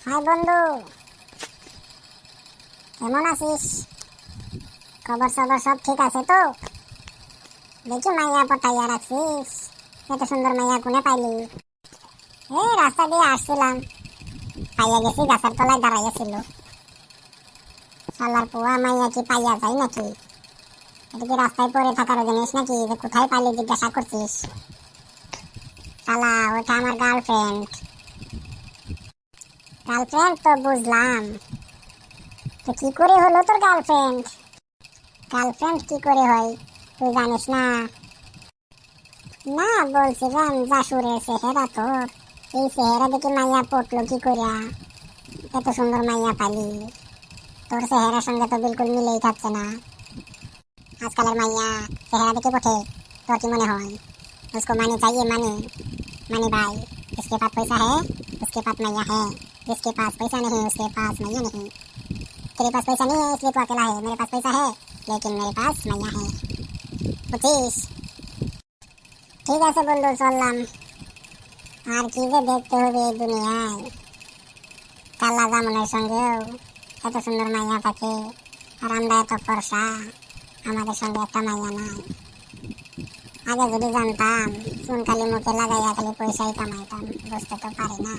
High বন্ধু, কেমন আছিস? খবর সবর সব ঠিক আছে তো? দেখি মাইয়া পটাইয়া রাখছিস। এত সুন্দর মাইয়া কোনে পাইলি? এই রাস্তা দিয়ে আসছিলাম, পাইয়া গেছি, গাছের তলায় দাঁড়াইয়াছিল। শালার পোয়া মাইয়া কি পাইয়া যায় নাকি? এটা কি রাস্তায় পড়ে থাকার জিনিস নাকি যে কোথায় পাইলি জিজ্ঞাসা করছিস? শালা ওটা আমার গার্লফ্রেন্ড। গার্লফ্রেন্ড তো বুঝলাম, তো কি করে হলো তোর গার্লফ্রেন্ড? গার্লফ্রেন্ড কি করে হয় তুই জানিস না? না, বলছিলাম জাসুরের চেহারা তোর, এই চেহারা দেখে মাইয়া পটলো কি করিয়া? এত সুন্দর মাইয়া পালি, তোর চেহারার সঙ্গে তো বিলকুল মিলেই থাকছে না। আজকালের মাইয়া চেহারা দেখে পটে, তোর কি মনে হয়? उसको मानी चाहिए, मानी मानी भाई। जिसके पास पैसा है उसके पास मैया है, जिसके पास पैसा नहीं उसके पास मैया नहीं। तेरे पास पैसा नहीं है इसलिए तू अकेला है, मेरे पास पैसा है लेकिन मेरे पास मैया है, বুঝছিস? ঠিক আছে বন্ধু, চললাম। আর কি যে দেখতে হবে এই দুনিয়ায়, কাল্লা জামুনের সঙ্গেও এত সুন্দর মাইয়া থাকে, আর আমরা এত ফর্সা, আমাদের সঙ্গে একটা মাইয়া নাই। আগে যদি জানতাম চুন খালি মুখে লাগাইয়া খালি পয়সাই কামাইতাম, বুঝতে তো পারি না।